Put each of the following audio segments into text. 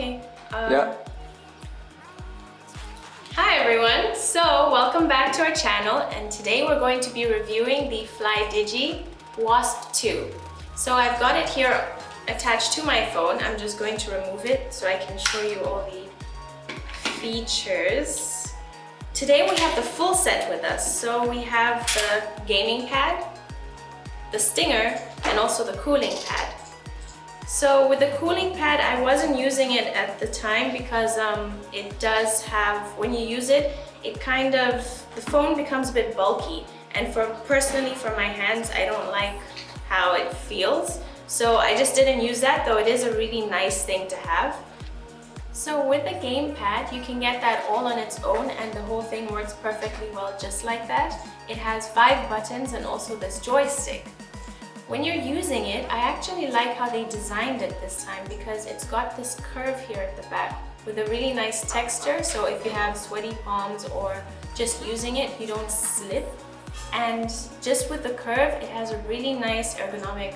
Okay. Yeah. Hi everyone. So welcome back to our channel, and today we're going to be reviewing the FlyDigi Wasp 2. So I've got it here attached to my phone. I'm just going to remove it so I can show you all the features. Today we have the full set with us. So we have the gaming pad, the stinger, and also the cooling pad. So with the cooling pad, I wasn't using it at the time because it does have, when you use it, the phone becomes a bit bulky. And personally for my hands, I don't like how it feels. So I just didn't use that, though it is a really nice thing to have. So with the game pad, you can get that all on its own, and the whole thing works perfectly well just like that. It has 5 buttons and also this joystick. When you're using it, I actually like how they designed it this time because it's got this curve here at the back with a really nice texture, so if you have sweaty palms or just using it, you don't slip. And just with the curve, it has a really nice ergonomic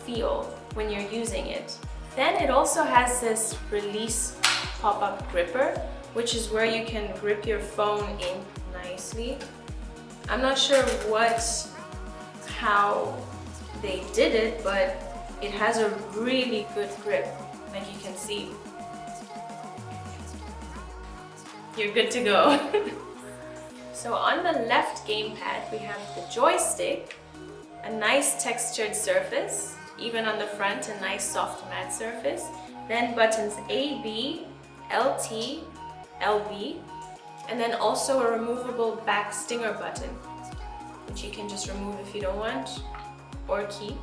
feel when you're using it. Then it also has this release pop-up gripper, which is where you can grip your phone in nicely. I'm not sure how they did it, but it has a really good grip, like you can see. You're good to go. So on the left gamepad, we have the joystick, a nice textured surface, even on the front, a nice soft matte surface. Then buttons A, B, LT, LB, and then also a removable back stinger button, which you can just remove if you don't want, or keep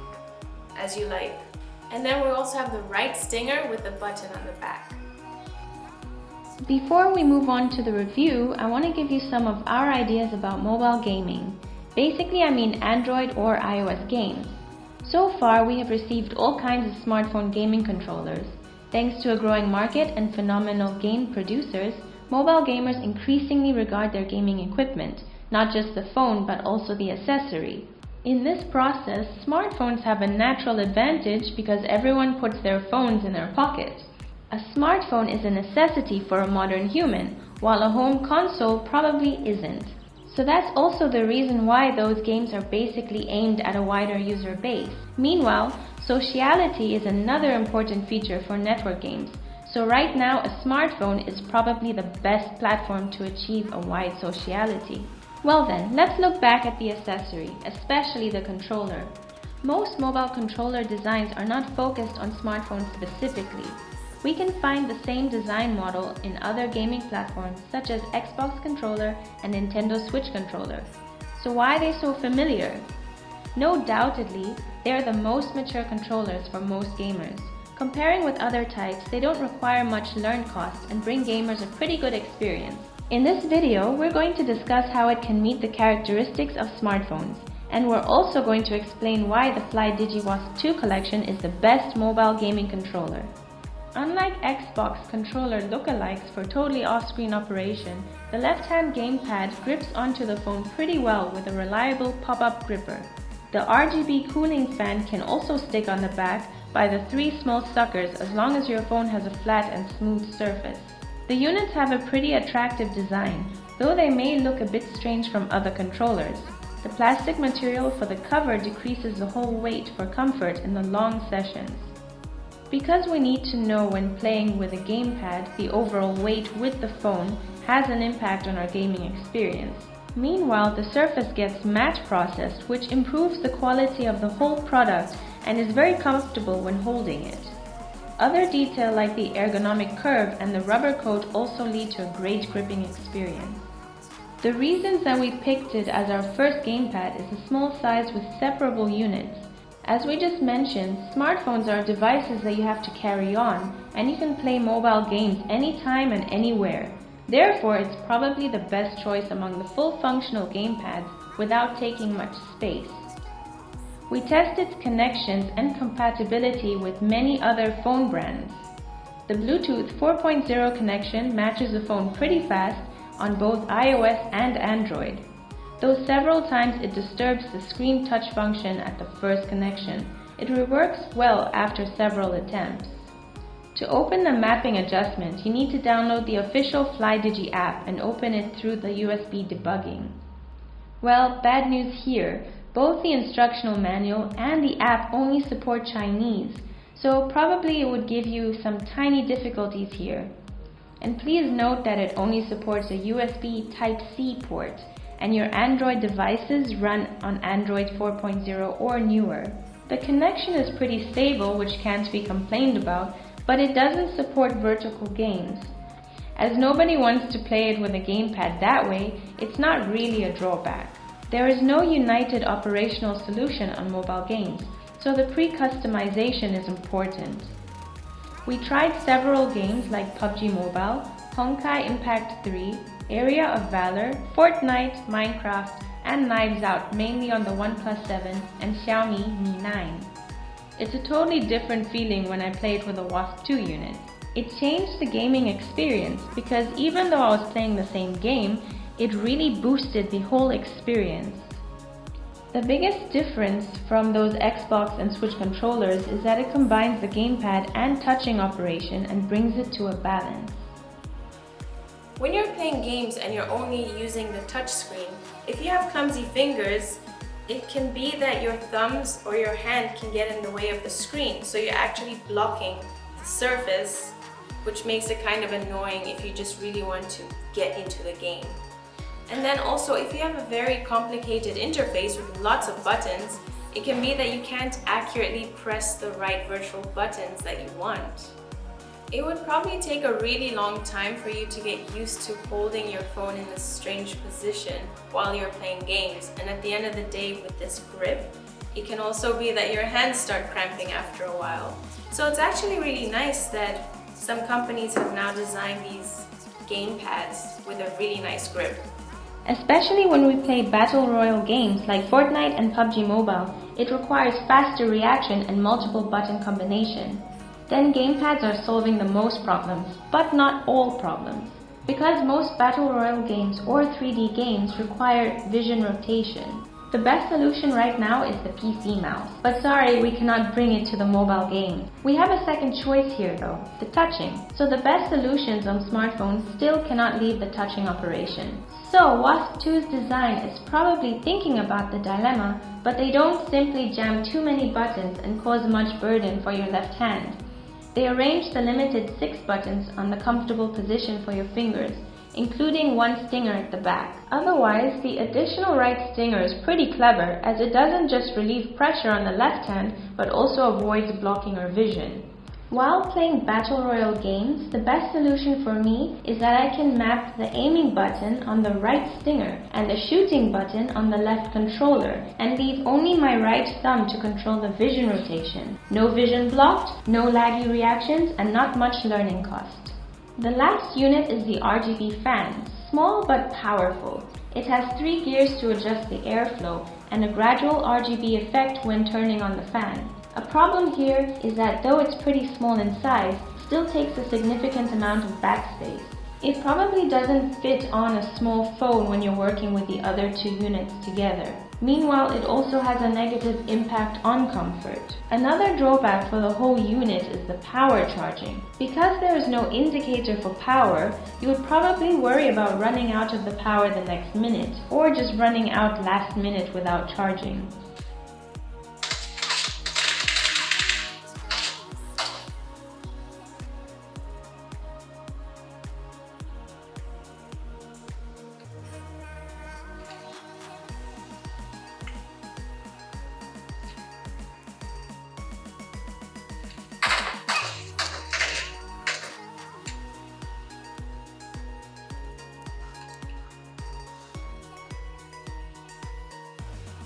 as you like. And then we also have the right stinger with the button on the back. Before we move on to the review, I want to give you some of our ideas about mobile gaming. Basically, I mean Android or iOS games. So far, we have received all kinds of smartphone gaming controllers. Thanks to a growing market and phenomenal game producers, mobile gamers increasingly regard their gaming equipment, not just the phone but also the accessory. In this process, smartphones have a natural advantage because everyone puts their phones in their pocket. A smartphone is a necessity for a modern human, while a home console probably isn't. So that's also the reason why those games are basically aimed at a wider user base. Meanwhile, sociality is another important feature for network games. So right now, a smartphone is probably the best platform to achieve a wide sociality. Well then, let's look back at the accessory, especially the controller. Most mobile controller designs are not focused on smartphones specifically. We can find the same design model in other gaming platforms such as Xbox controller and Nintendo Switch controller. So why are they so familiar? No doubtedly, they are the most mature controllers for most gamers. Comparing with other types, they don't require much learn cost and bring gamers a pretty good experience. In this video, we're going to discuss how it can meet the characteristics of smartphones, and we're also going to explain why the FlyDigi Wasp 2 collection is the best mobile gaming controller. Unlike Xbox controller lookalikes for totally off-screen operation, the left-hand gamepad grips onto the phone pretty well with a reliable pop-up gripper. The RGB cooling fan can also stick on the back by the 3 small suckers as long as your phone has a flat and smooth surface. The units have a pretty attractive design, though they may look a bit strange from other controllers. The plastic material for the cover decreases the whole weight for comfort in the long sessions. Because we need to know when playing with a gamepad, the overall weight with the phone has an impact on our gaming experience. Meanwhile, the surface gets matte processed, which improves the quality of the whole product and is very comfortable when holding it. Other detail like the ergonomic curve and the rubber coat also lead to a great gripping experience. The reasons that we picked it as our first gamepad is the small size with separable units. As we just mentioned, smartphones are devices that you have to carry on, and you can play mobile games anytime and anywhere. Therefore, it's probably the best choice among the full functional gamepads without taking much space. We tested connections and compatibility with many other phone brands. The Bluetooth 4.0 connection matches the phone pretty fast on both iOS and Android. Though several times it disturbs the screen touch function at the first connection, it reworks well after several attempts. To open the mapping adjustment, you need to download the official FlyDigi app and open it through the USB debugging. Well, bad news here. Both the instructional manual and the app only support Chinese, so probably it would give you some tiny difficulties here. And please note that it only supports a USB Type-C port, and your Android devices run on Android 4.0 or newer. The connection is pretty stable, which can't be complained about, but it doesn't support vertical games. As nobody wants to play it with a gamepad that way, it's not really a drawback. There is no united operational solution on mobile games, so the pre-customization is important. We tried several games like PUBG Mobile, Honkai Impact 3, Area of Valor, Fortnite, Minecraft, and Knives Out mainly on the OnePlus 7 and Xiaomi Mi 9. It's a totally different feeling when I play it with a Wasp 2 unit. It changed the gaming experience because even though I was playing the same game, it really boosted the whole experience. The biggest difference from those Xbox and Switch controllers is that it combines the gamepad and touching operation and brings it to a balance. When you're playing games and you're only using the touchscreen, if you have clumsy fingers, it can be that your thumbs or your hand can get in the way of the screen, so you're actually blocking the surface, which makes it kind of annoying if you just really want to get into the game. And then also, if you have a very complicated interface with lots of buttons, it can be that you can't accurately press the right virtual buttons that you want. It would probably take a really long time for you to get used to holding your phone in this strange position while you're playing games, and at the end of the day with this grip, it can also be that your hands start cramping after a while. So it's actually really nice that some companies have now designed these game pads with a really nice grip. Especially when we play battle royale games like Fortnite and PUBG Mobile, it requires faster reaction and multiple button combination. Then gamepads are solving the most problems, but not all problems. Because most battle royale games or 3D games require vision rotation. The best solution right now is the PC mouse, but sorry, we cannot bring it to the mobile game. We have a second choice here though, the touching. So the best solutions on smartphones still cannot leave the touching operation. So Wasp 2's design is probably thinking about the dilemma, but they don't simply jam too many buttons and cause much burden for your left hand. They arrange the limited 6 buttons on the comfortable position for your fingers, including one stinger at the back. Otherwise, the additional right stinger is pretty clever as it doesn't just relieve pressure on the left hand, but also avoids blocking our vision. While playing battle royale games, the best solution for me is that I can map the aiming button on the right stinger and the shooting button on the left controller and leave only my right thumb to control the vision rotation. No vision blocked, no laggy reactions, and not much learning cost. The last unit is the RGB fan, small but powerful. It has 3 gears to adjust the airflow and a gradual RGB effect when turning on the fan. A problem here is that though it's pretty small in size, it still takes a significant amount of backspace. It probably doesn't fit on a small phone when you're working with the other 2 units together. Meanwhile, it also has a negative impact on comfort. Another drawback for the whole unit is the power charging. Because there is no indicator for power, you would probably worry about running out of the power the next minute, or just running out last minute without charging.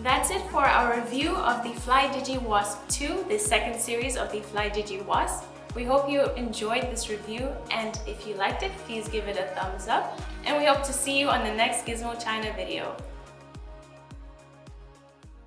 That's it for our review of the FlyDigi Wasp 2, the second series of the FlyDigi Wasp. We hope you enjoyed this review, and if you liked it, please give it a thumbs up, and we hope to see you on the next Gizmo China video.